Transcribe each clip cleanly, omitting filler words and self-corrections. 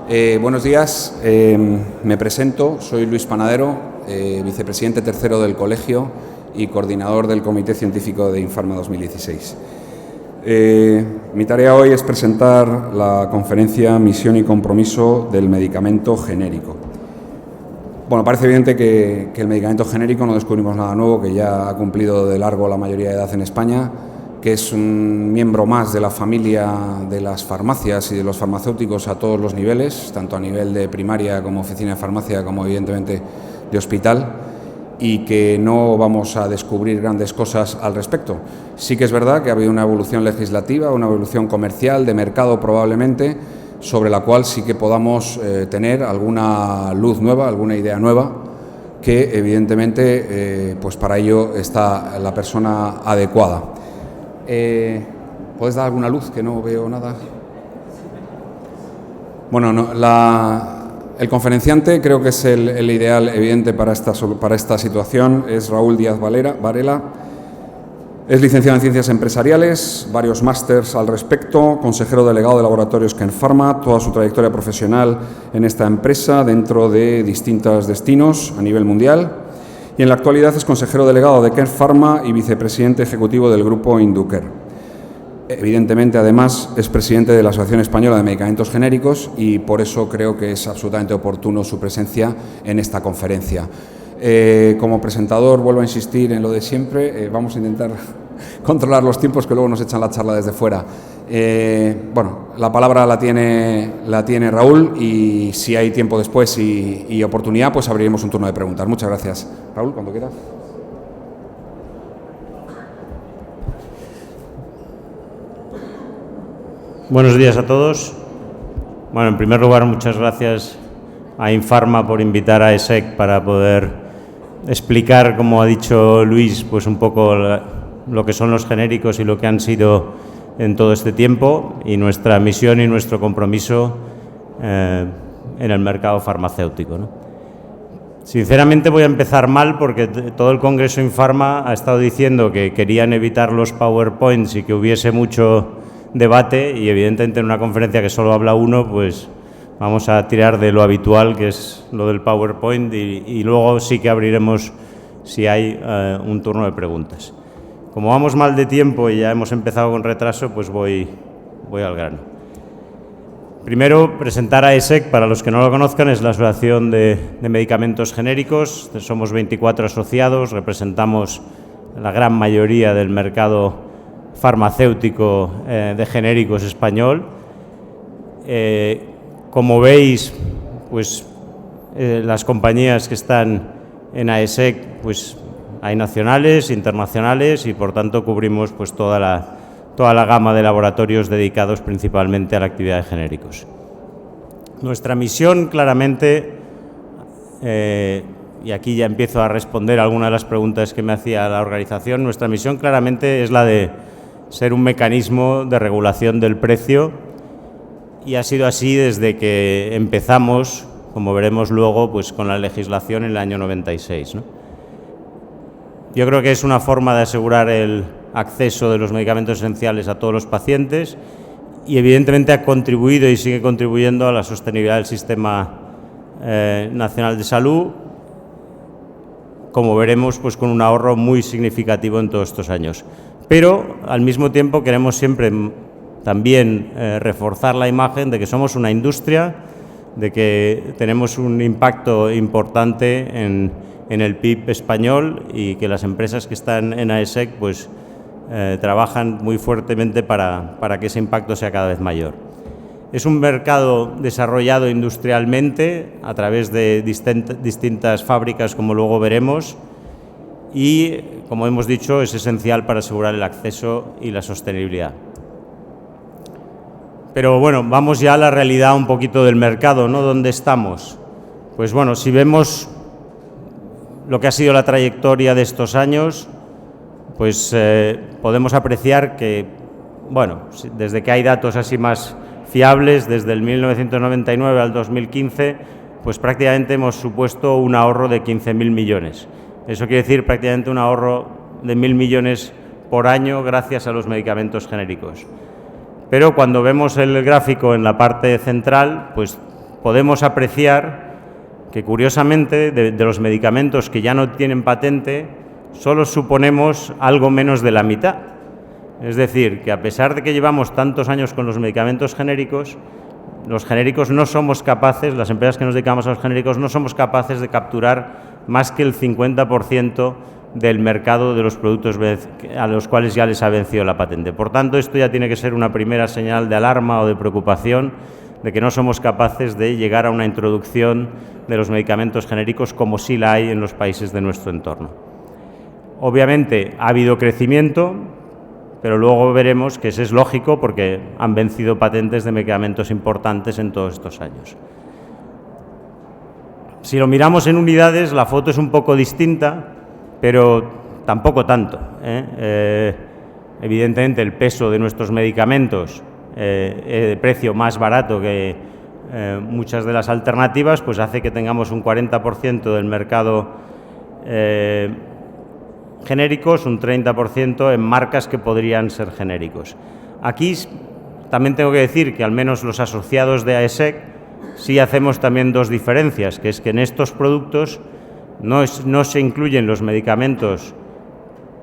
Buenos días, me presento, soy Luis Panadero, vicepresidente tercero del colegio y coordinador del Comité Científico de Infarma 2016. Mi tarea hoy es presentar la conferencia Misión y Compromiso del Medicamento Genérico. Bueno, parece evidente que el medicamento genérico no descubrimos nada nuevo, que ya ha cumplido de largo la mayoría de edad en España, que es un miembro más de la familia de las farmacias y de los farmacéuticos a todos los niveles, tanto a nivel de primaria como oficina de farmacia, como evidentemente de hospital, y que no vamos a descubrir grandes cosas al respecto. Sí que es verdad que ha habido una evolución legislativa, una evolución comercial, de mercado probablemente, sobre la cual sí que podamos tener alguna luz nueva, alguna idea nueva, que evidentemente pues para ello está la persona adecuada. ¿Puedes dar alguna luz? Que no veo nada. Bueno, no, el conferenciante creo que es el ideal evidente para esta situación, es Raúl Díaz Varela. Es licenciado en Ciencias Empresariales, varios másters al respecto, consejero delegado de Laboratorios Kern Pharma, toda su trayectoria profesional en esta empresa dentro de distintos destinos a nivel mundial. Y en la actualidad es consejero delegado de Kern Pharma y vicepresidente ejecutivo del grupo Induker. Evidentemente, además, es presidente de la Asociación Española de Medicamentos Genéricos y por eso creo que es absolutamente oportuno su presencia en esta conferencia. Como presentador, vuelvo a insistir en lo de siempre, vamos a intentar controlar los tiempos que luego nos echan la charla desde fuera. Bueno, la palabra la tiene Raúl y si hay tiempo después y oportunidad, pues abriremos un turno de preguntas. Muchas gracias. Raúl, cuando quieras. Buenos días a todos. Bueno, en primer lugar, muchas gracias a Infarma por invitar a ESEC para poder explicar, como ha dicho Luis, pues un poco lo que son los genéricos y lo que han sido en todo este tiempo y nuestra misión y nuestro compromiso en el mercado farmacéutico, ¿no? Sinceramente voy a empezar mal porque todo el Congreso Infarma ha estado diciendo que querían evitar los PowerPoints y que hubiese mucho debate y evidentemente en una conferencia que solo habla uno, pues vamos a tirar de lo habitual, que es lo del PowerPoint, y luego sí que abriremos, si hay, un turno de preguntas. Como vamos mal de tiempo y ya hemos empezado con retraso, pues voy al grano. Primero, presentar a ESEC, para los que no lo conozcan, es la Asociación de Medicamentos Genéricos. Somos 24 asociados, representamos la gran mayoría del mercado farmacéutico de genéricos español. Como veis, pues las compañías que están en AESEC, pues hay nacionales, internacionales y por tanto cubrimos pues toda la gama de laboratorios dedicados principalmente a la actividad de genéricos. Nuestra misión claramente, y aquí ya empiezo a responder algunas de las preguntas que me hacía la organización, nuestra misión claramente es la de ser un mecanismo de regulación del precio. Y ha sido así desde que empezamos, como veremos luego, pues con la legislación en el año 96, ¿no? Yo creo que es una forma de asegurar el acceso de los medicamentos esenciales a todos los pacientes y evidentemente ha contribuido y sigue contribuyendo a la sostenibilidad del Sistema Nacional de Salud, como veremos, pues con un ahorro muy significativo en todos estos años. Pero al mismo tiempo queremos siempre también reforzar la imagen de que somos una industria, de que tenemos un impacto importante en el PIB español y que las empresas que están en AESEC pues, trabajan muy fuertemente para que ese impacto sea cada vez mayor. Es un mercado desarrollado industrialmente a través de distintas fábricas, como luego veremos, y, como hemos dicho, es esencial para asegurar el acceso y la sostenibilidad. Pero bueno, vamos ya a la realidad un poquito del mercado, ¿no? ¿Dónde estamos? Pues bueno, si vemos lo que ha sido la trayectoria de estos años, pues podemos apreciar que, bueno, desde que hay datos así más fiables, desde el 1999 al 2015, pues prácticamente hemos supuesto un ahorro de 15.000 millones. Eso quiere decir prácticamente un ahorro de 1.000 millones por año gracias a los medicamentos genéricos. Pero cuando vemos el gráfico en la parte central, pues podemos apreciar que, curiosamente, de los medicamentos que ya no tienen patente, solo suponemos algo menos de la mitad. Es decir, que a pesar de que llevamos tantos años con los medicamentos genéricos, los genéricos no somos capaces, las empresas que nos dedicamos a los genéricos, no somos capaces de capturar más que el 50% del mercado de los productos a los cuales ya les ha vencido la patente. Por tanto, esto ya tiene que ser una primera señal de alarma o de preocupación de que no somos capaces de llegar a una introducción de los medicamentos genéricos como sí la hay en los países de nuestro entorno. Obviamente ha habido crecimiento, pero luego veremos que eso es lógico porque han vencido patentes de medicamentos importantes en todos estos años. Si lo miramos en unidades, la foto es un poco distinta, pero tampoco tanto, evidentemente el peso de nuestros medicamentos de precio más barato que muchas de las alternativas, pues hace que tengamos un 40% del mercado genéricos, un 30% en marcas que podrían ser genéricos. Aquí también tengo que decir que al menos los asociados de AESEC sí hacemos también dos diferencias, que es que en estos productos no se incluyen los medicamentos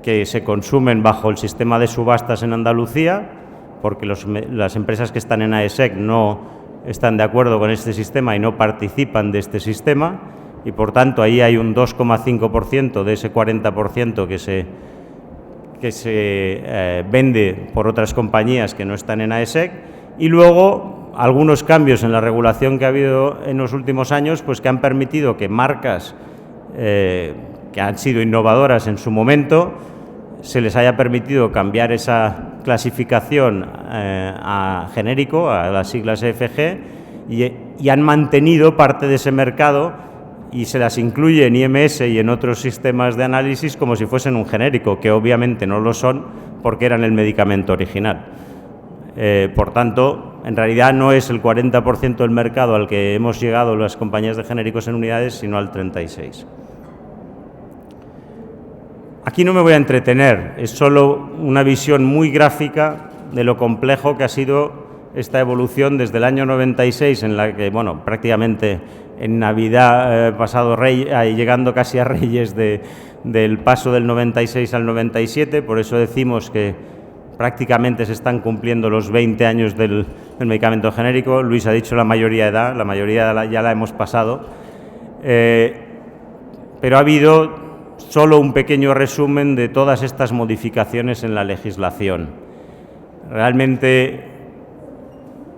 que se consumen bajo el sistema de subastas en Andalucía, porque las empresas que están en AESEC no están de acuerdo con este sistema y no participan de este sistema, y por tanto ahí hay un 2,5% de ese 40% que se vende por otras compañías que no están en AESEC, y luego algunos cambios en la regulación que ha habido en los últimos años, pues que han permitido que marcas que han sido innovadoras en su momento se les haya permitido cambiar esa clasificación a genérico, a las siglas EFG, y han mantenido parte de ese mercado y se las incluye en IMS y en otros sistemas de análisis como si fuesen un genérico, que obviamente no lo son porque eran el medicamento original. Por tanto, en realidad no es el 40% del mercado al que hemos llegado las compañías de genéricos en unidades, sino al 36%. Aquí no me voy a entretener, es solo una visión muy gráfica de lo complejo que ha sido esta evolución desde el año 96, en la que, bueno, prácticamente en Navidad llegando casi a Reyes del paso del 96 al 97, por eso decimos que prácticamente se están cumpliendo los 20 años del medicamento genérico. Luis ha dicho la mayoría de edad, la mayoría ya la hemos pasado, pero ha habido solo un pequeño resumen de todas estas modificaciones en la legislación. Realmente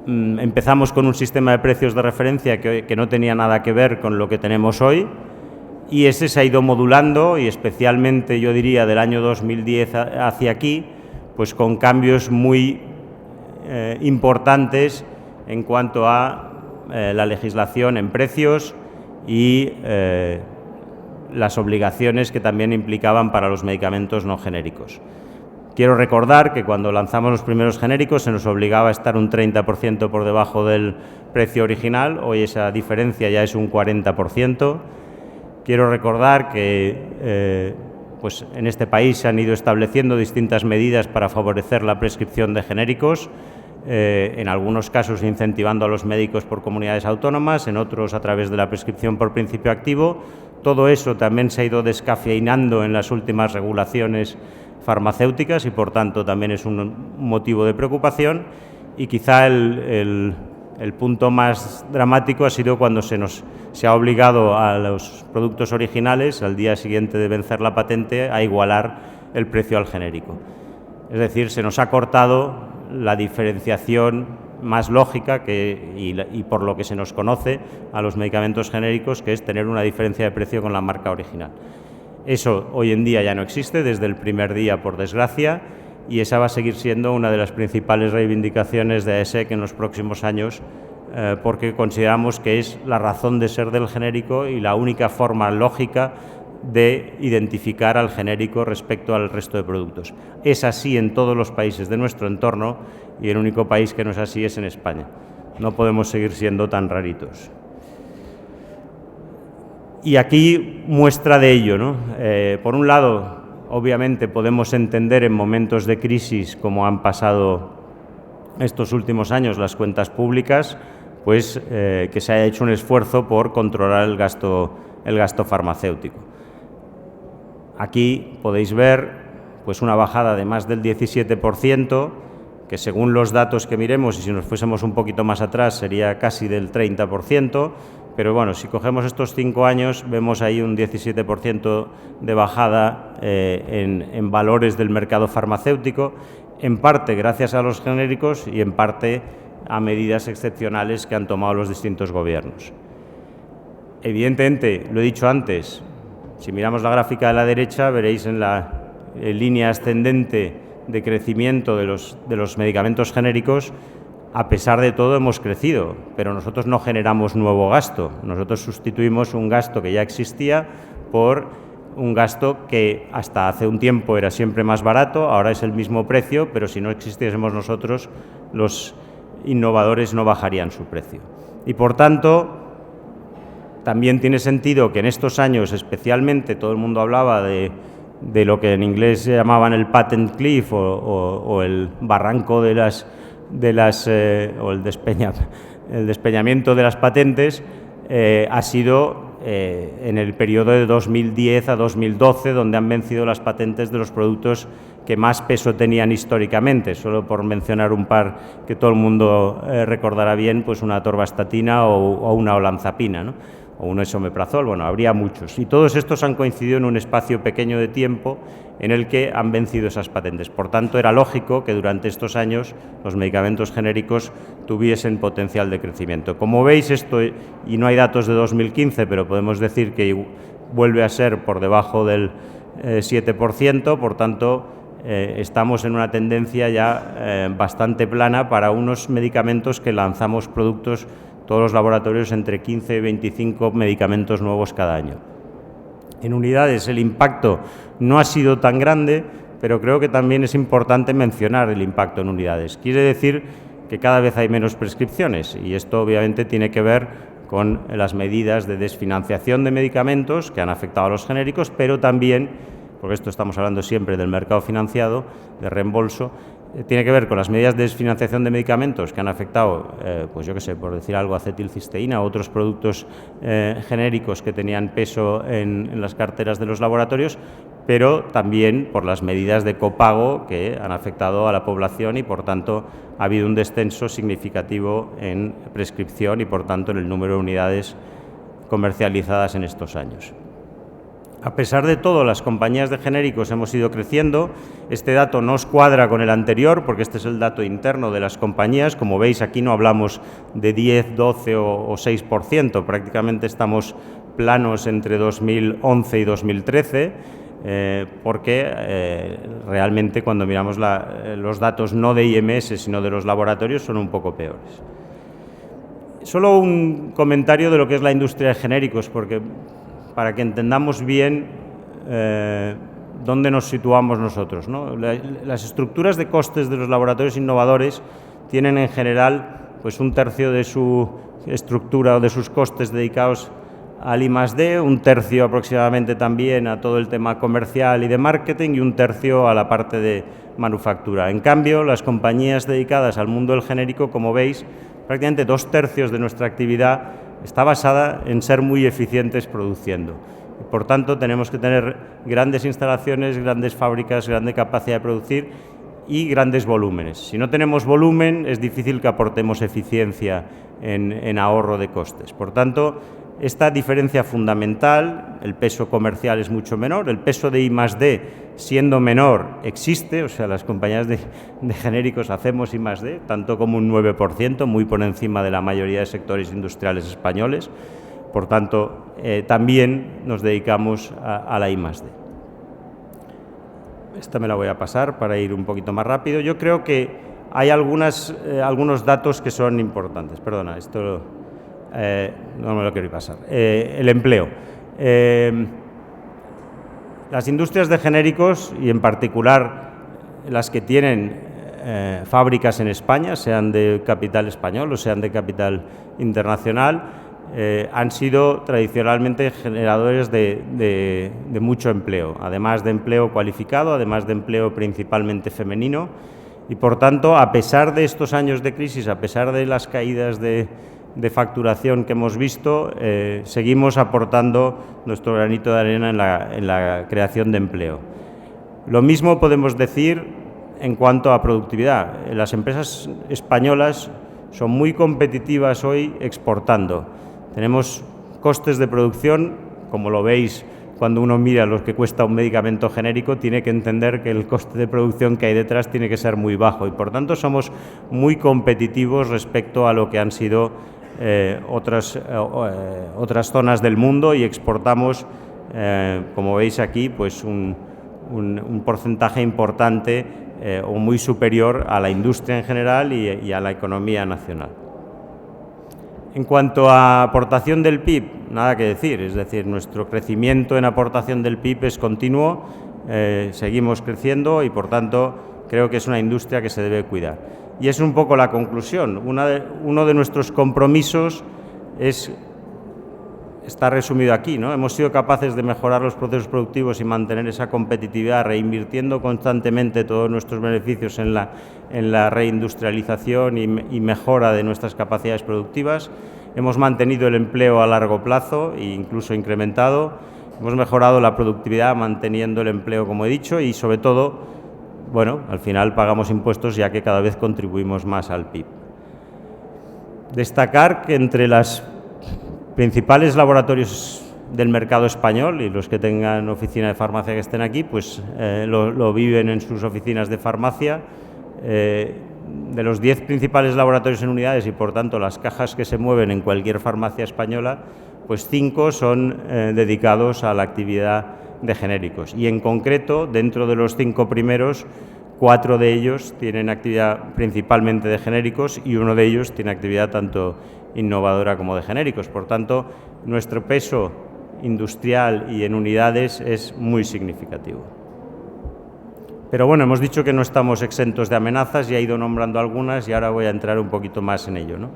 empezamos con un sistema de precios de referencia que no tenía nada que ver con lo que tenemos hoy, y ese se ha ido modulando, y especialmente yo diría del año 2010 hacia aquí, pues con cambios muy importantes en cuanto a la legislación en precios y las obligaciones que también implicaban para los medicamentos no genéricos. Quiero recordar que cuando lanzamos los primeros genéricos se nos obligaba a estar un 30% por debajo del precio original, hoy esa diferencia ya es un 40%. Quiero recordar que pues en este país se han ido estableciendo distintas medidas para favorecer la prescripción de genéricos, en algunos casos incentivando a los médicos por comunidades autónomas, en otros a través de la prescripción por principio activo. Todo eso también se ha ido descafeinando en las últimas regulaciones farmacéuticas y, por tanto, también es un motivo de preocupación. Y quizá el punto más dramático ha sido cuando se ha obligado a los productos originales, al día siguiente de vencer la patente, a igualar el precio al genérico. Es decir, se nos ha cortado la diferenciación más lógica y por lo que se nos conoce a los medicamentos genéricos, que es tener una diferencia de precio con la marca original. Eso hoy en día ya no existe desde el primer día, por desgracia, y esa va a seguir siendo una de las principales reivindicaciones de AESEC en los próximos años, porque consideramos que es la razón de ser del genérico y la única forma lógica de identificar al genérico respecto al resto de productos. Es así en todos los países de nuestro entorno y el único país que no es así es en España. No podemos seguir siendo tan raritos. Y aquí muestra de ello, ¿no? Por un lado, obviamente podemos entender en momentos de crisis como han pasado estos últimos años las cuentas públicas, pues que se haya hecho un esfuerzo por controlar el gasto farmacéutico. Aquí podéis ver pues una bajada de más del 17%, que según los datos que miremos, y si nos fuésemos un poquito más atrás, sería casi del 30%, pero bueno, si cogemos estos 5 años, vemos ahí un 17% de bajada en valores del mercado farmacéutico, en parte gracias a los genéricos y en parte a medidas excepcionales que han tomado los distintos gobiernos. Evidentemente, lo he dicho antes, si miramos la gráfica de la derecha, veréis en la línea ascendente de crecimiento de los medicamentos genéricos. A pesar de todo hemos crecido, pero nosotros no generamos nuevo gasto. Nosotros sustituimos un gasto que ya existía por un gasto que hasta hace un tiempo era siempre más barato, ahora es el mismo precio, pero si no existiésemos nosotros, los innovadores no bajarían su precio. Y por tanto, también tiene sentido que en estos años, especialmente, todo el mundo hablaba de lo que en inglés se llamaban el patent cliff o el barranco o el despeñamiento de las patentes, ha sido en el periodo de 2010 a 2012, donde han vencido las patentes de los productos que más peso tenían históricamente. Solo por mencionar un par que todo el mundo recordará bien, pues una atorvastatina o una olanzapina, ¿no? O un esomeprazol, bueno, habría muchos. Y todos estos han coincidido en un espacio pequeño de tiempo en el que han vencido esas patentes. Por tanto, era lógico que durante estos años los medicamentos genéricos tuviesen potencial de crecimiento. Como veis, esto, y no hay datos de 2015, pero podemos decir que vuelve a ser por debajo del 7%, por tanto, estamos en una tendencia ya bastante plana para unos medicamentos que lanzamos productos, todos los laboratorios, entre 15 y 25 medicamentos nuevos cada año. En unidades el impacto no ha sido tan grande, pero creo que también es importante mencionar el impacto en unidades. Quiere decir que cada vez hay menos prescripciones y esto obviamente tiene que ver con las medidas de desfinanciación de medicamentos que han afectado a los genéricos, pero también, porque esto estamos hablando siempre del mercado financiado, de reembolso, tiene que ver con las medidas de desfinanciación de medicamentos que han afectado, pues yo qué sé, por decir algo, acetilcisteína o otros productos genéricos que tenían peso en las carteras de los laboratorios, pero también por las medidas de copago que han afectado a la población y, por tanto, ha habido un descenso significativo en prescripción y, por tanto, en el número de unidades comercializadas en estos años. A pesar de todo, las compañías de genéricos hemos ido creciendo. Este dato no os cuadra con el anterior, porque este es el dato interno de las compañías. Como veis, aquí no hablamos de 10, 12 o 6%. Prácticamente estamos planos entre 2011 y 2013, porque realmente cuando miramos los datos no de IMS, sino de los laboratorios, son un poco peores. Solo un comentario de lo que es la industria de genéricos, porque para que entendamos bien dónde nos situamos nosotros, ¿no? Las estructuras de costes de los laboratorios innovadores tienen en general pues un tercio de su estructura o de sus costes dedicados al I+D, un tercio aproximadamente también a todo el tema comercial y de marketing y un tercio a la parte de manufactura. En cambio, las compañías dedicadas al mundo del genérico, como veis, prácticamente 2/3 de nuestra actividad está basada en ser muy eficientes produciendo. Por tanto, tenemos que tener grandes instalaciones, grandes fábricas, grande capacidad de producir y grandes volúmenes. Si no tenemos volumen, es difícil que aportemos eficiencia en ahorro de costes. Por tanto, esta diferencia fundamental, el peso comercial es mucho menor, el peso de I+D, siendo menor, existe, o sea, las compañías de genéricos hacemos I+D, tanto como un 9%, muy por encima de la mayoría de sectores industriales españoles. Por tanto, también nos dedicamos a la I+D. Esta me la voy a pasar para ir un poquito más rápido. Yo creo que hay algunos datos que son importantes. Perdona, esto no me lo quiero pasar. El empleo. Las industrias de genéricos, y en particular las que tienen fábricas en España, sean de capital español o sean de capital internacional, han sido tradicionalmente generadores de mucho empleo, además de empleo cualificado, además de empleo principalmente femenino, y por tanto, a pesar de estos años de crisis, a pesar de las caídas de de facturación que hemos visto, seguimos aportando nuestro granito de arena en la creación de empleo. Lo mismo podemos decir en cuanto a productividad. Las empresas españolas son muy competitivas hoy exportando. Tenemos costes de producción, como lo veis cuando uno mira lo que cuesta un medicamento genérico, tiene que entender que el coste de producción que hay detrás tiene que ser muy bajo y, por tanto, somos muy competitivos respecto a lo que han sido otras zonas del mundo y exportamos, como veis aquí, pues un porcentaje importante o muy superior a la industria en general y a la economía nacional. En cuanto a aportación del PIB, nada que decir, es decir, nuestro crecimiento en aportación del PIB es continuo, seguimos creciendo y, por tanto, creo que es una industria que se debe cuidar. Y es un poco la conclusión. Uno de nuestros compromisos está resumido aquí, ¿no? Hemos sido capaces de mejorar los procesos productivos y mantener esa competitividad, reinvirtiendo constantemente todos nuestros beneficios en la reindustrialización y mejora de nuestras capacidades productivas. Hemos mantenido el empleo a largo plazo e incluso incrementado. Hemos mejorado la productividad manteniendo el empleo, como he dicho, y sobre todo, bueno, al final pagamos impuestos ya que cada vez contribuimos más al PIB. Destacar que entre los principales laboratorios del mercado español, y los que tengan oficina de farmacia que estén aquí, pues lo viven en sus oficinas de farmacia. De los 10 principales laboratorios en unidades y, por tanto, las cajas que se mueven en cualquier farmacia española, pues 5 son dedicados a la actividad de genéricos. Y, en concreto, dentro de los 5 primeros, 4 de ellos tienen actividad principalmente de genéricos y uno de ellos tiene actividad tanto innovadora como de genéricos. Por tanto, nuestro peso industrial y en unidades es muy significativo. Pero bueno, hemos dicho que no estamos exentos de amenazas, ya he ido nombrando algunas y ahora voy a entrar un poquito más en ello, ¿no?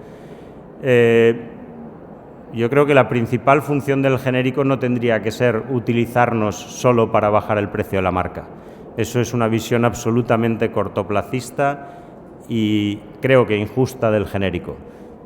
Yo creo que la principal función del genérico no tendría que ser utilizarnos solo para bajar el precio de la marca. Eso es una visión absolutamente cortoplacista y creo que injusta del genérico.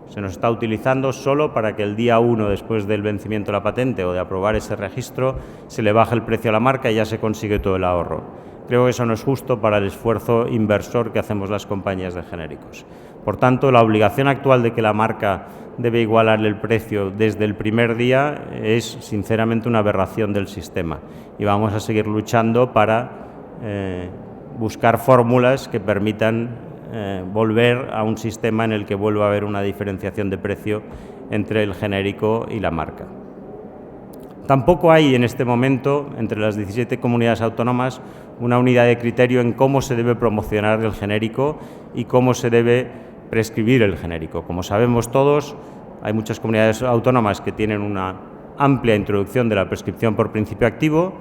Se nos está utilizando solo para que el día 1 después del vencimiento de la patente o de aprobar ese registro se le baje el precio a la marca y ya se consigue todo el ahorro. Creo que eso no es justo para el esfuerzo inversor que hacemos las compañías de genéricos. Por tanto, la obligación actual de que la marca debe igualar el precio desde el primer día es, sinceramente, una aberración del sistema. Y vamos a seguir luchando para buscar fórmulas que permitan volver a un sistema en el que vuelva a haber una diferenciación de precio entre el genérico y la marca. Tampoco hay en este momento, entre las 17 comunidades autónomas, una unidad de criterio en cómo se debe promocionar el genérico y cómo se debe prescribir el genérico. Como sabemos todos, hay muchas comunidades autónomas que tienen una amplia introducción de la prescripción por principio activo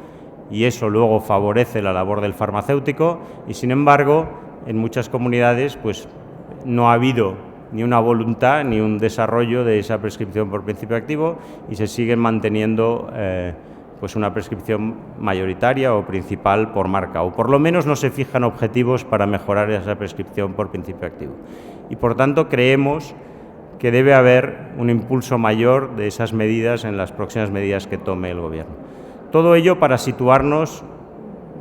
y eso luego favorece la labor del farmacéutico y, sin embargo, en muchas comunidades pues, no ha habido ni una voluntad ni un desarrollo de esa prescripción por principio activo y se siguen manteniendo pues una prescripción mayoritaria o principal por marca, o por lo menos no se fijan objetivos para mejorar esa prescripción por principio activo. Y, por tanto, creemos que debe haber un impulso mayor de esas medidas en las próximas medidas que tome el Gobierno. Todo ello para situarnos,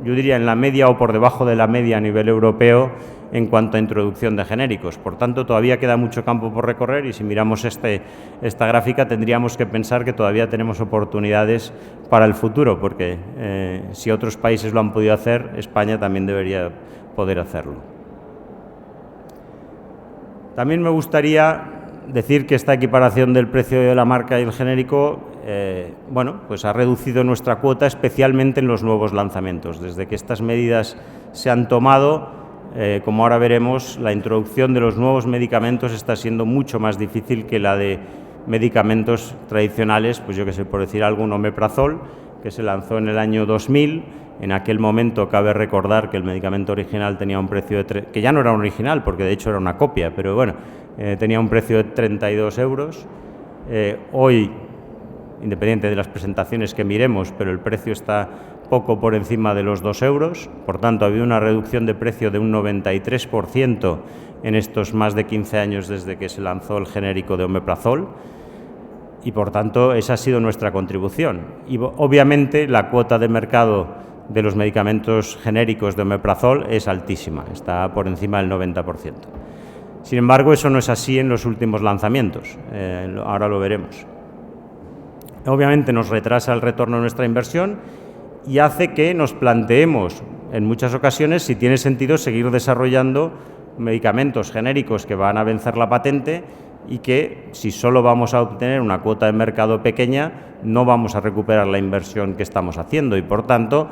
yo diría, en la media o por debajo de la media a nivel europeo en cuanto a introducción de genéricos. Por tanto, todavía queda mucho campo por recorrer y si miramos esta gráfica tendríamos que pensar que todavía tenemos oportunidades para el futuro, porque si otros países lo han podido hacer, España también debería poder hacerlo. También me gustaría decir que esta equiparación del precio de la marca y el genérico bueno, pues ha reducido nuestra cuota, especialmente en los nuevos lanzamientos. Desde que estas medidas se han tomado, como ahora veremos, la introducción de los nuevos medicamentos está siendo mucho más difícil que la de medicamentos tradicionales, pues yo que sé, por decir algo, un omeprazol, que se lanzó en el año 2000. En aquel momento cabe recordar que el medicamento original tenía un precio de que ya no era un original, porque de hecho era una copia, pero bueno, tenía un precio de 32 euros. Hoy independiente de las presentaciones que miremos, pero el precio está poco por encima de los 2 euros. Por tanto, ha habido una reducción de precio de un 93% en estos más de 15 años desde que se lanzó el genérico de omeprazol. Y, por tanto, esa ha sido nuestra contribución. Y, obviamente, la cuota de mercado de los medicamentos genéricos de omeprazol es altísima, está por encima del 90%. Sin embargo, eso no es así en los últimos lanzamientos, ahora lo veremos. Obviamente nos retrasa el retorno de nuestra inversión y hace que nos planteemos en muchas ocasiones si tiene sentido seguir desarrollando medicamentos genéricos que van a vencer la patente y que, si solo vamos a obtener una cuota de mercado pequeña, no vamos a recuperar la inversión que estamos haciendo y, por tanto,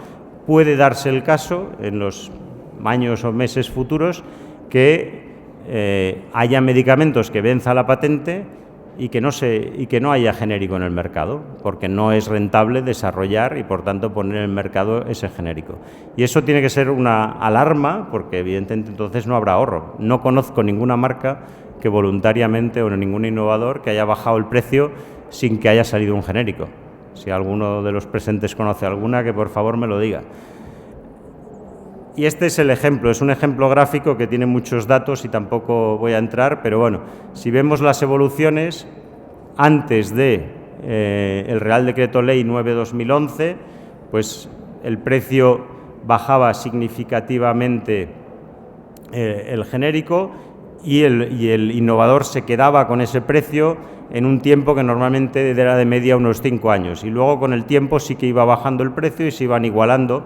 puede darse el caso en los años o meses futuros que haya medicamentos que venza la patente y que no haya genérico en el mercado, porque no es rentable desarrollar y, por tanto, poner en el mercado ese genérico. Y eso tiene que ser una alarma, porque evidentemente entonces no habrá ahorro. No conozco ninguna marca que voluntariamente, o ningún innovador que haya bajado el precio sin que haya salido un genérico. Si alguno de los presentes conoce alguna, que por favor me lo diga. Y este es el ejemplo, es un ejemplo gráfico que tiene muchos datos y tampoco voy a entrar, pero bueno, si vemos las evoluciones antes de el Real Decreto Ley 9/2011, pues el precio bajaba significativamente el genérico y el innovador se quedaba con ese precio en un tiempo que normalmente era de media unos 5 años. Y luego con el tiempo sí que iba bajando el precio y se iban igualando,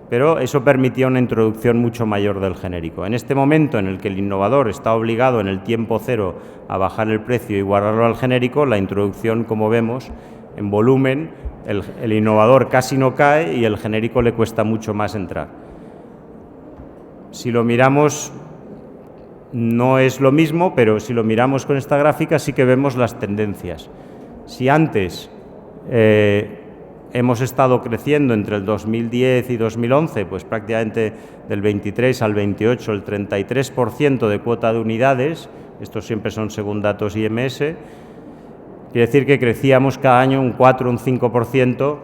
pero eso permitía una introducción mucho mayor del genérico. En este momento en el que el innovador está obligado en el tiempo cero a bajar el precio y igualarlo al genérico, la introducción, como vemos, en volumen, el innovador casi no cae y el genérico le cuesta mucho más entrar. Si lo miramos, no es lo mismo, pero si lo miramos con esta gráfica sí que vemos las tendencias. Si antes hemos estado creciendo entre el 2010 y 2011, pues prácticamente del 23 al 28, el 33% de cuota de unidades, estos siempre son según datos IMS, quiere decir que crecíamos cada año un 4, un 5%,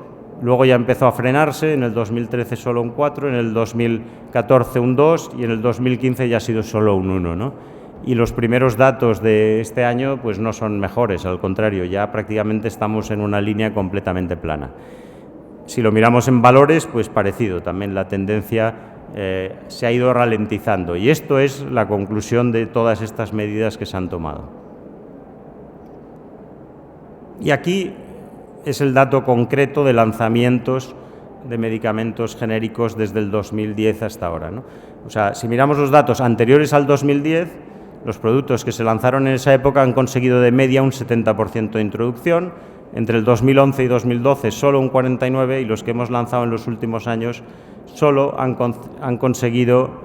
luego ya empezó a frenarse, en el 2013 solo un 4, en el 2014 un 2 y en el 2015 ya ha sido solo un 1, ¿no? Y los primeros datos de este año pues no son mejores, al contrario, ya prácticamente estamos en una línea completamente plana. Si lo miramos en valores, pues parecido, también la tendencia se ha ido ralentizando y esto es la conclusión de todas estas medidas que se han tomado. Y aquí es el dato concreto de lanzamientos de medicamentos genéricos desde el 2010 hasta ahora, ¿no? O sea, si miramos los datos anteriores al 2010, los productos que se lanzaron en esa época han conseguido de media un 70% de introducción, entre el 2011 y 2012 solo un 49% y los que hemos lanzado en los últimos años solo han conseguido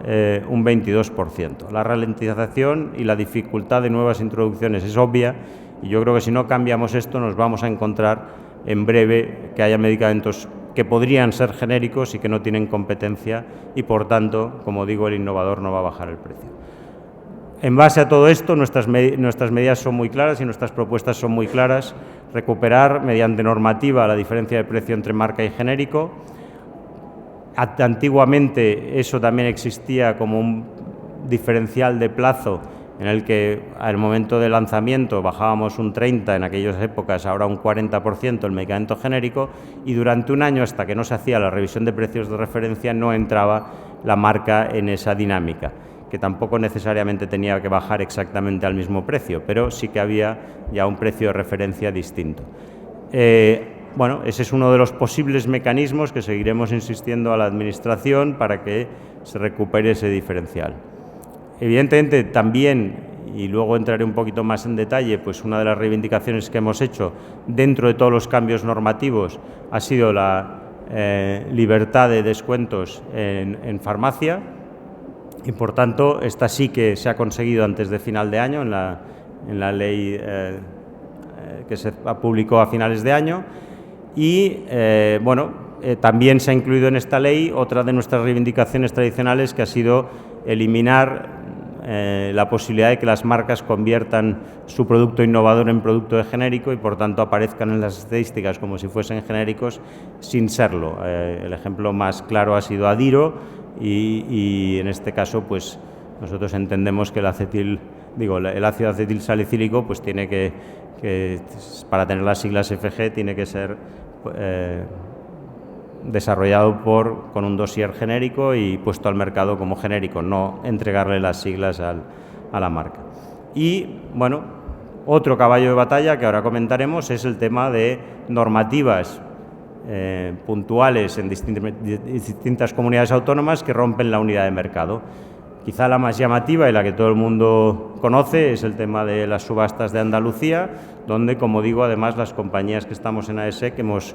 un 22%. La ralentización y la dificultad de nuevas introducciones es obvia y yo creo que si no cambiamos esto nos vamos a encontrar en breve que haya medicamentos que podrían ser genéricos y que no tienen competencia y, por tanto, como digo, el innovador no va a bajar el precio. En base a todo esto, nuestras medidas son muy claras y nuestras propuestas son muy claras. Recuperar, mediante normativa, la diferencia de precio entre marca y genérico. Antiguamente eso también existía como un diferencial de plazo en el que al momento de lanzamiento bajábamos un 30%, en aquellas épocas ahora un 40% el medicamento genérico y durante un año hasta que no se hacía la revisión de precios de referencia no entraba la marca en esa dinámica, que tampoco necesariamente tenía que bajar exactamente al mismo precio, pero sí que había ya un precio de referencia distinto. Bueno, ese es uno de los posibles mecanismos que seguiremos insistiendo a la Administración para que se recupere ese diferencial. Evidentemente también, y luego entraré un poquito más en detalle, pues una de las reivindicaciones que hemos hecho dentro de todos los cambios normativos ha sido la libertad de descuentos en farmacia y por tanto esta sí que se ha conseguido antes de final de año en la ley que se publicó a finales de año y también se ha incluido en esta ley otra de nuestras reivindicaciones tradicionales que ha sido eliminar la posibilidad de que las marcas conviertan su producto innovador en producto de genérico y, por tanto, aparezcan en las estadísticas como si fuesen genéricos sin serlo. El ejemplo más claro ha sido Adiro y en este caso, pues, nosotros entendemos que el ácido acetil salicílico, pues, tiene que para tener las siglas FG, tiene que ser desarrollado con un dossier genérico y puesto al mercado como genérico, no entregarle las siglas a la marca. Y, bueno, otro caballo de batalla que ahora comentaremos es el tema de normativas puntuales en distintas comunidades autónomas que rompen la unidad de mercado. Quizá la más llamativa y la que todo el mundo conoce es el tema de las subastas de Andalucía, donde, como digo, además las compañías que estamos en AESEC hemos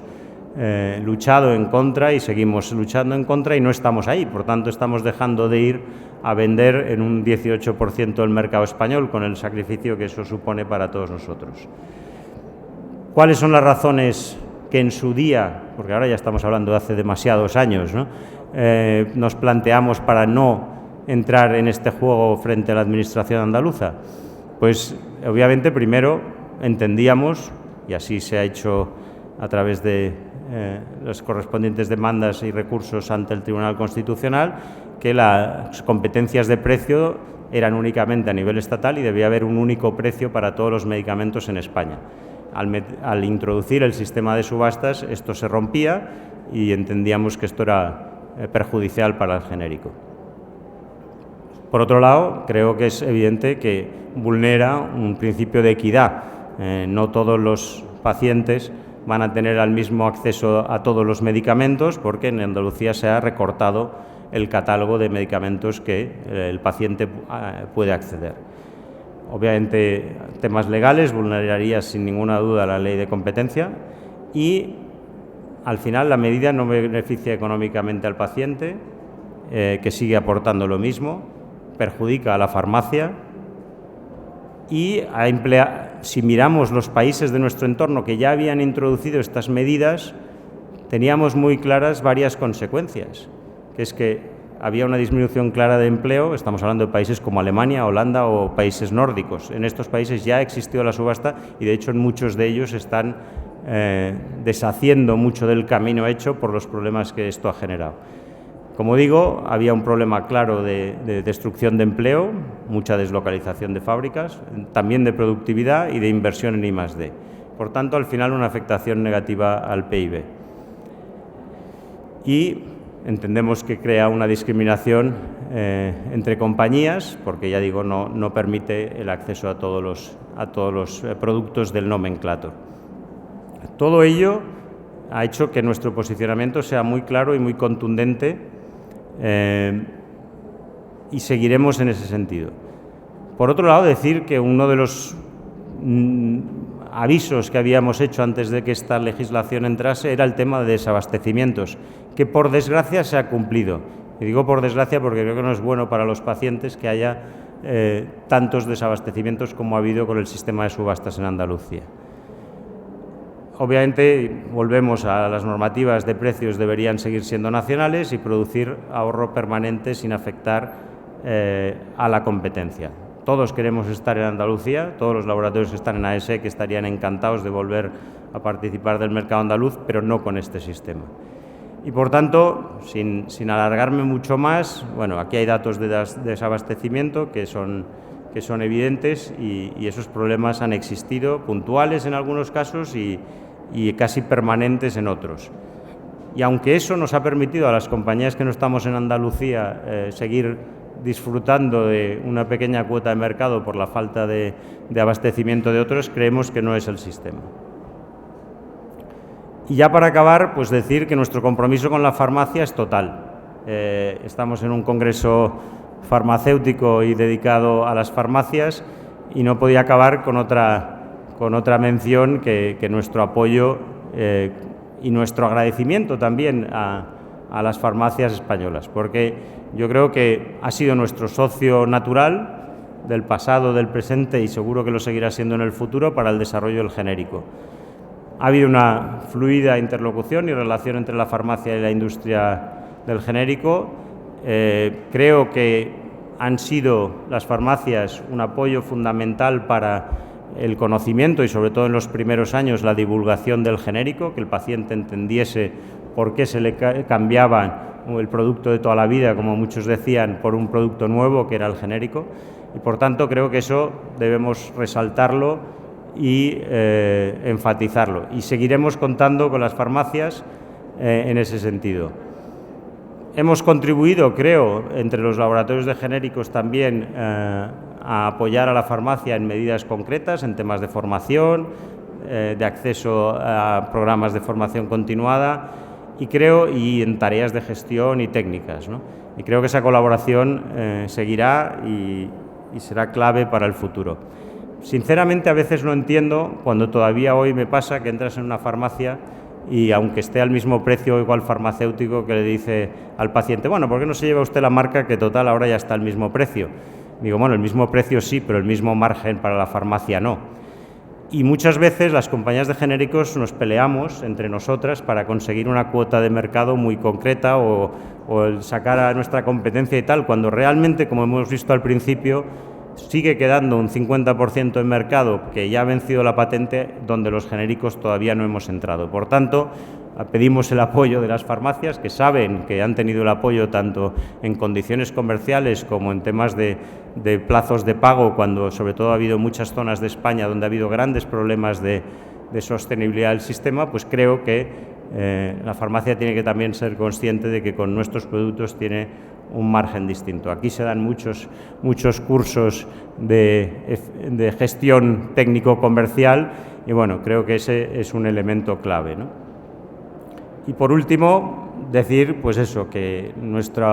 luchado en contra y seguimos luchando en contra y no estamos ahí. Por tanto, estamos dejando de ir a vender en un 18% del mercado español, con el sacrificio que eso supone para todos nosotros. ¿Cuáles son las razones que en su día, porque ahora ya estamos hablando de hace demasiados años, ¿no?, nos planteamos para no entrar en este juego frente a la Administración andaluza? Pues, obviamente, primero entendíamos, y así se ha hecho a través de las correspondientes demandas y recursos ante el Tribunal Constitucional, que las competencias de precio eran únicamente a nivel estatal y debía haber un único precio para todos los medicamentos en España. Al introducir el sistema de subastas, esto se rompía y entendíamos que esto era perjudicial para el genérico. Por otro lado, creo que es evidente que vulnera un principio de equidad. No todos los pacientes van a tener el mismo acceso a todos los medicamentos, porque en Andalucía se ha recortado el catálogo de medicamentos que el paciente puede acceder. Obviamente, temas legales vulneraría sin ninguna duda la ley de competencia y, al final, la medida no beneficia económicamente al paciente, que sigue aportando lo mismo, perjudica a la farmacia y si miramos los países de nuestro entorno que ya habían introducido estas medidas, teníamos muy claras varias consecuencias, que es que había una disminución clara de empleo. Estamos hablando de países como Alemania, Holanda o países nórdicos. En estos países ya existió la subasta y, de hecho, en muchos de ellos están deshaciendo mucho del camino hecho por los problemas que esto ha generado. Como digo, había un problema claro de destrucción de empleo, mucha deslocalización de fábricas, también de productividad y de inversión en I+D. Por tanto, al final, una afectación negativa al PIB. Y entendemos que crea una discriminación entre compañías, porque, ya digo, no permite el acceso a todos los productos del nomenclator. Todo ello ha hecho que nuestro posicionamiento sea muy claro y muy contundente, y seguiremos en ese sentido. Por otro lado, decir que uno de los avisos que habíamos hecho antes de que esta legislación entrase era el tema de desabastecimientos, que, por desgracia, se ha cumplido. Y digo por desgracia porque creo que no es bueno para los pacientes que haya tantos desabastecimientos como ha habido con el sistema de subastas en Andalucía. Obviamente, volvemos a las normativas de precios, deberían seguir siendo nacionales y producir ahorro permanente sin afectar a la competencia. Todos queremos estar en Andalucía, todos los laboratorios que están en AESEC estarían encantados de volver a participar del mercado andaluz, pero no con este sistema. Y, por tanto, sin alargarme mucho más, bueno, aquí hay datos de desabastecimiento que son evidentes y esos problemas han existido, puntuales en algunos casos y casi permanentes en otros. Y aunque eso nos ha permitido a las compañías que no estamos en Andalucía seguir disfrutando de una pequeña cuota de mercado por la falta de abastecimiento de otros, creemos que no es el sistema. Y ya para acabar, pues decir que nuestro compromiso con la farmacia es total. Estamos en un congreso farmacéutico y dedicado a las farmacias y no podía acabar con otra mención que nuestro apoyo y nuestro agradecimiento también a las farmacias españolas, porque yo creo que ha sido nuestro socio natural del pasado, del presente y seguro que lo seguirá siendo en el futuro para el desarrollo del genérico. Ha habido una fluida interlocución y relación entre la farmacia y la industria del genérico. Creo que han sido las farmacias un apoyo fundamental para el conocimiento y, sobre todo en los primeros años, la divulgación del genérico, que el paciente entendiese por qué se le cambiaba el producto de toda la vida, como muchos decían, por un producto nuevo que era el genérico. Y, por tanto, creo que eso debemos resaltarlo y enfatizarlo. Y seguiremos contando con las farmacias en ese sentido. Hemos contribuido, creo, entre los laboratorios de genéricos también a apoyar a la farmacia en medidas concretas, en temas de formación, de acceso a programas de formación continuada y en tareas de gestión y técnicas, ¿no? Y creo que esa colaboración seguirá y será clave para el futuro. Sinceramente, a veces no entiendo cuando todavía hoy me pasa que entras en una farmacia y, aunque esté al mismo precio igual farmacéutico, que le dice al paciente, bueno, ¿por qué no se lleva usted la marca que total ahora ya está al mismo precio? Digo, bueno, el mismo precio sí, pero el mismo margen para la farmacia no. Y muchas veces las compañías de genéricos nos peleamos entre nosotras para conseguir una cuota de mercado muy concreta o sacar a nuestra competencia y tal, cuando realmente, como hemos visto al principio, sigue quedando un 50% en mercado que ya ha vencido la patente, donde los genéricos todavía no hemos entrado. Por tanto, pedimos el apoyo de las farmacias, que saben que han tenido el apoyo tanto en condiciones comerciales como en temas de plazos de pago, cuando sobre todo ha habido muchas zonas de España donde ha habido grandes problemas de sostenibilidad del sistema. Pues creo que la farmacia tiene que también ser consciente de que con nuestros productos tiene un margen distinto. Aquí se dan muchos cursos de gestión técnico-comercial y, bueno, creo que ese es un elemento clave, ¿no? Y, por último, decir, pues eso, que nuestro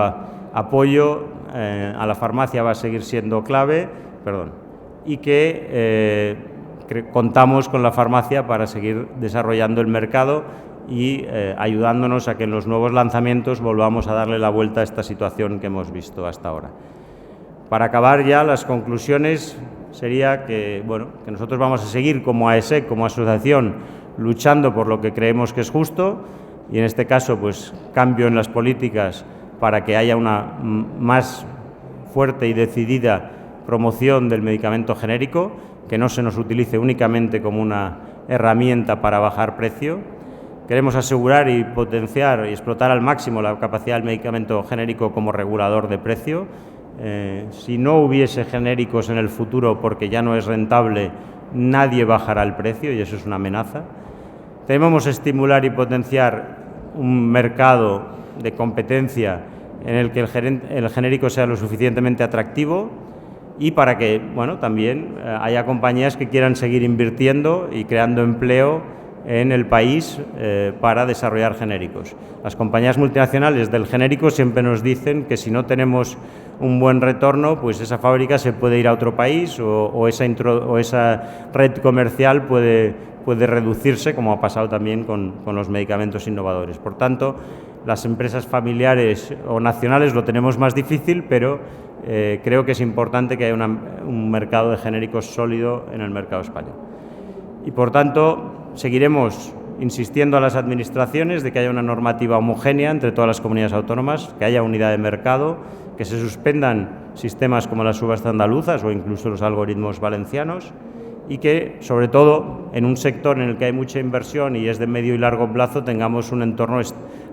apoyo a la farmacia va a seguir siendo clave, y que contamos con la farmacia para seguir desarrollando el mercado y ayudándonos a que en los nuevos lanzamientos volvamos a darle la vuelta a esta situación que hemos visto hasta ahora. Para acabar ya, las conclusiones sería que, bueno, que nosotros vamos a seguir como AESEC, como asociación, luchando por lo que creemos que es justo y, en este caso, pues cambio en las políticas para que haya una más fuerte y decidida promoción del medicamento genérico, que no se nos utilice únicamente como una herramienta para bajar precio. Queremos asegurar y potenciar y explotar al máximo la capacidad del medicamento genérico como regulador de precio. Si no hubiese genéricos en el futuro, porque ya no es rentable, nadie bajará el precio y eso es una amenaza. Debemos estimular y potenciar un mercado de competencia en el que el genérico sea lo suficientemente atractivo y para que, bueno, también haya compañías que quieran seguir invirtiendo y creando empleo en el país para desarrollar genéricos. Las compañías multinacionales del genérico siempre nos dicen que si no tenemos un buen retorno, pues esa fábrica se puede ir a otro país o esa red comercial puede reducirse, como ha pasado también con los medicamentos innovadores. Por tanto, las empresas familiares o nacionales lo tenemos más difícil, pero creo que es importante que haya un mercado de genéricos sólido en el mercado español. Y, por tanto, seguiremos insistiendo a las administraciones de que haya una normativa homogénea entre todas las comunidades autónomas, que haya unidad de mercado, que se suspendan sistemas como las subastas andaluzas o incluso los algoritmos valencianos y que, sobre todo, en un sector en el que hay mucha inversión y es de medio y largo plazo, tengamos un entorno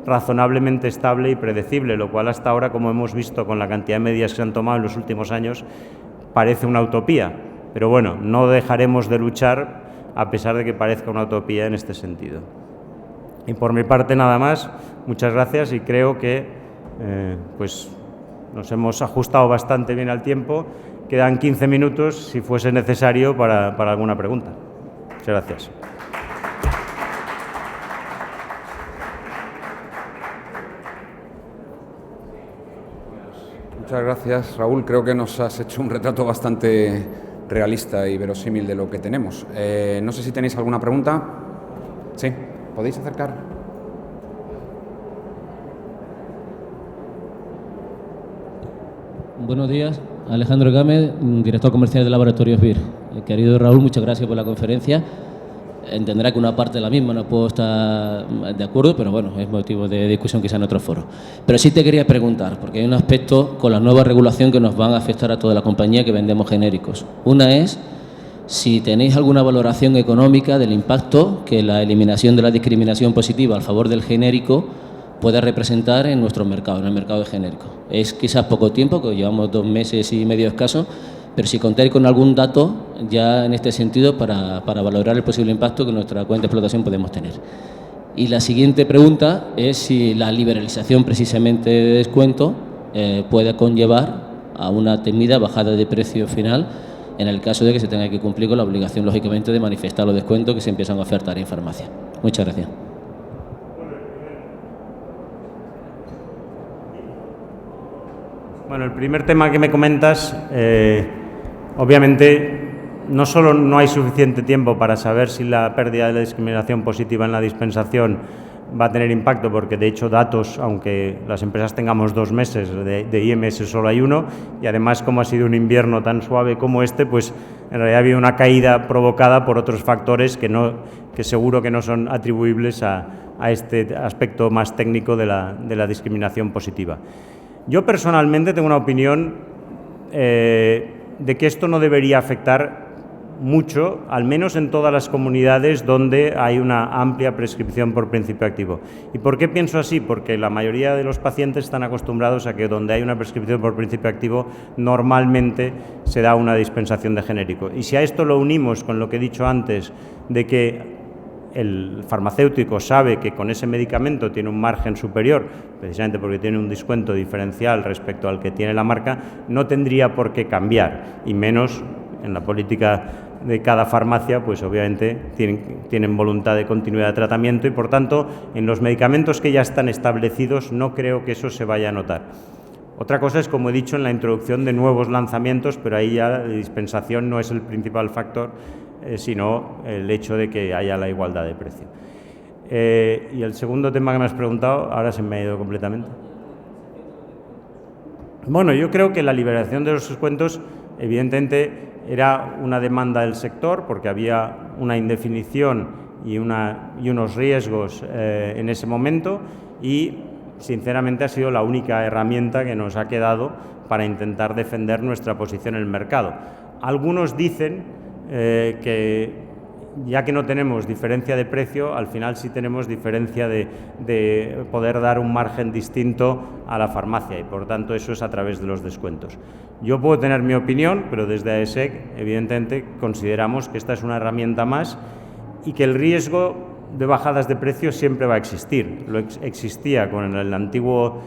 razonablemente estable y predecible, lo cual hasta ahora, como hemos visto con la cantidad de medidas que se han tomado en los últimos años, parece una utopía. Pero bueno, no dejaremos de luchar a pesar de que parezca una utopía en este sentido. Y por mi parte nada más, muchas gracias y creo que pues nos hemos ajustado bastante bien al tiempo. Quedan 15 minutos si fuese necesario para alguna pregunta. Muchas gracias. Muchas gracias, Raúl. Creo que nos has hecho un retrato bastante realista y verosímil de lo que tenemos. No sé si tenéis alguna pregunta. Sí, ¿podéis acercar? Buenos días, Alejandro Gámez, director comercial de Laboratorios BIR. Querido Raúl, muchas gracias por la conferencia. entenderá que una parte de la misma no puedo estar de acuerdo, pero bueno, es motivo de discusión quizá en otro foro. Pero sí te quería preguntar, porque hay un aspecto con la nueva regulación que nos van a afectar a toda la compañía que vendemos genéricos. Una es si tenéis alguna valoración económica del impacto que la eliminación de la discriminación positiva al favor del genérico puede representar en nuestro mercado, en el mercado de genéricos. Es quizás poco tiempo, que llevamos 2 meses y medio escaso, pero si contáis con algún dato ya en este sentido para valorar el posible impacto que en nuestra cuenta de explotación podemos tener. Y la siguiente pregunta es si la liberalización precisamente de descuento puede conllevar a una temida bajada de precio final en el caso de que se tenga que cumplir con la obligación, lógicamente, de manifestar los descuentos que se empiezan a ofertar en farmacia. Muchas gracias. Bueno, el primer tema que me comentas, obviamente, no solo no hay suficiente tiempo para saber si la pérdida de la discriminación positiva en la dispensación va a tener impacto, porque de hecho datos, aunque las empresas tengamos 2 meses, de IMS solo hay 1, y además como ha sido un invierno tan suave como este, pues en realidad ha habido una caída provocada por otros factores que seguro que no son atribuibles a este aspecto más técnico de la discriminación positiva. Yo personalmente tengo una opinión de que esto no debería afectar mucho, al menos en todas las comunidades donde hay una amplia prescripción por principio activo. ¿Y por qué pienso así? Porque la mayoría de los pacientes están acostumbrados a que donde hay una prescripción por principio activo normalmente se da una dispensación de genérico. Y si a esto lo unimos con lo que he dicho antes, de que el farmacéutico sabe que con ese medicamento tiene un margen superior, precisamente porque tiene un descuento diferencial respecto al que tiene la marca, no tendría por qué cambiar, y menos en la política de cada farmacia, pues obviamente tienen voluntad de continuidad de tratamiento y, por tanto, en los medicamentos que ya están establecidos no creo que eso se vaya a notar. Otra cosa es, como he dicho, en la introducción de nuevos lanzamientos, pero ahí ya la dispensación no es el principal factor, sino el hecho de que haya la igualdad de precio. Y el segundo tema que me has preguntado, ahora se me ha ido completamente. Bueno, yo creo que la liberación de los descuentos, evidentemente, era una demanda del sector, porque había una indefinición y unos riesgos en ese momento, y sinceramente ha sido la única herramienta que nos ha quedado para intentar defender nuestra posición en el mercado. Algunos dicen que ya que no tenemos diferencia de precio, al final sí tenemos diferencia de poder dar un margen distinto a la farmacia, y por tanto eso es a través de los descuentos. Yo puedo tener mi opinión, pero desde AESEC evidentemente consideramos que esta es una herramienta más y que el riesgo de bajadas de precios siempre va a existir. Lo existía con el antiguo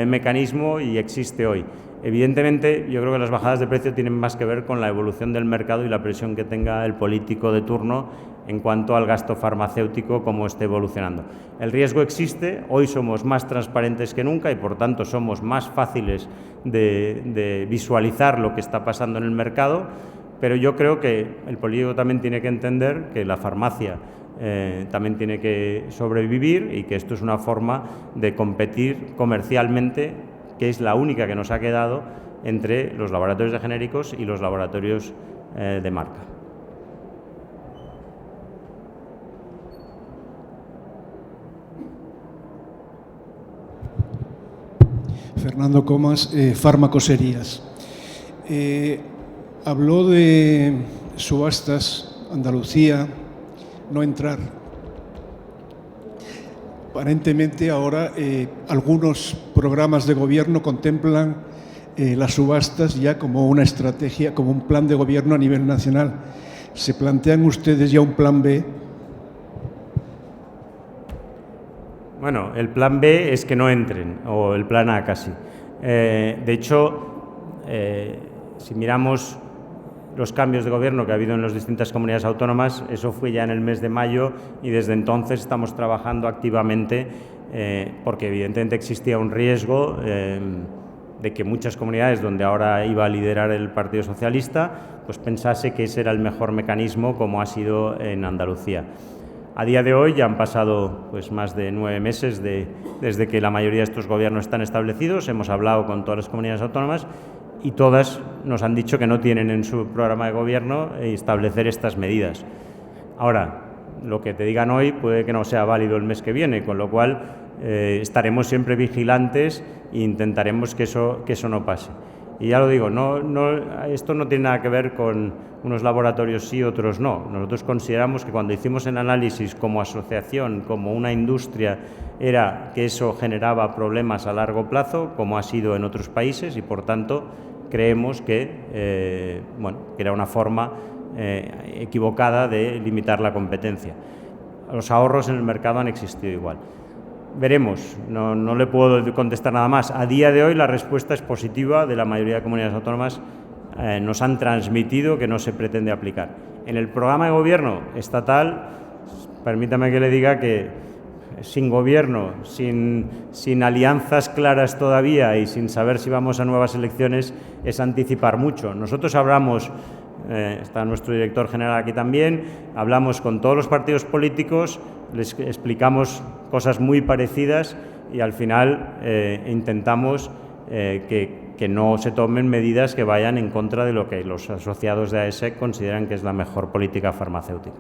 mecanismo y existe hoy. Evidentemente, yo creo que las bajadas de precio tienen más que ver con la evolución del mercado y la presión que tenga el político de turno en cuanto al gasto farmacéutico, como esté evolucionando. El riesgo existe, hoy somos más transparentes que nunca y, por tanto, somos más fáciles de visualizar lo que está pasando en el mercado, pero yo creo que el político también tiene que entender que la farmacia también tiene que sobrevivir y que esto es una forma de competir comercialmente, que es la única que nos ha quedado entre los laboratorios de genéricos y los laboratorios de marca. Fernando Comas, Farmacoserías. Habló de subastas, Andalucía, no entrar. Aparentemente ahora algunos programas de gobierno contemplan las subastas ya como una estrategia, como un plan de gobierno a nivel nacional. ¿Se plantean ustedes ya un plan B? Bueno, el plan B es que no entren, o el plan A casi. De hecho, si miramos los cambios de gobierno que ha habido en las distintas comunidades autónomas, eso fue ya en el mes de mayo y desde entonces estamos trabajando activamente porque evidentemente existía un riesgo de que muchas comunidades donde ahora iba a liderar el Partido Socialista pues pensase que ese era el mejor mecanismo, como ha sido en Andalucía. A día de hoy ya han pasado pues más de 9 meses desde que la mayoría de estos gobiernos están establecidos, hemos hablado con todas las comunidades autónomas y todas nos han dicho que no tienen en su programa de gobierno establecer estas medidas. Ahora, lo que te digan hoy puede que no sea válido el mes que viene, con lo cual estaremos siempre vigilantes e intentaremos que eso no pase. Y ya lo digo, esto no tiene nada que ver con unos laboratorios sí, otros no. Nosotros consideramos que cuando hicimos el análisis como asociación, como una industria, era que eso generaba problemas a largo plazo, como ha sido en otros países, y por tanto creemos que era una forma equivocada de limitar la competencia. Los ahorros en el mercado han existido igual. Veremos, no le puedo contestar nada más. A día de hoy la respuesta es positiva de la mayoría de comunidades autónomas. Nos han transmitido que no se pretende aplicar. En el programa de gobierno estatal, permítame que le diga que sin gobierno, sin alianzas claras todavía y sin saber si vamos a nuevas elecciones, es anticipar mucho. Nosotros hablamos, está nuestro director general aquí también, hablamos con todos los partidos políticos, les explicamos cosas muy parecidas y al final intentamos que no se tomen medidas que vayan en contra de lo que los asociados de AESEC consideran que es la mejor política farmacéutica.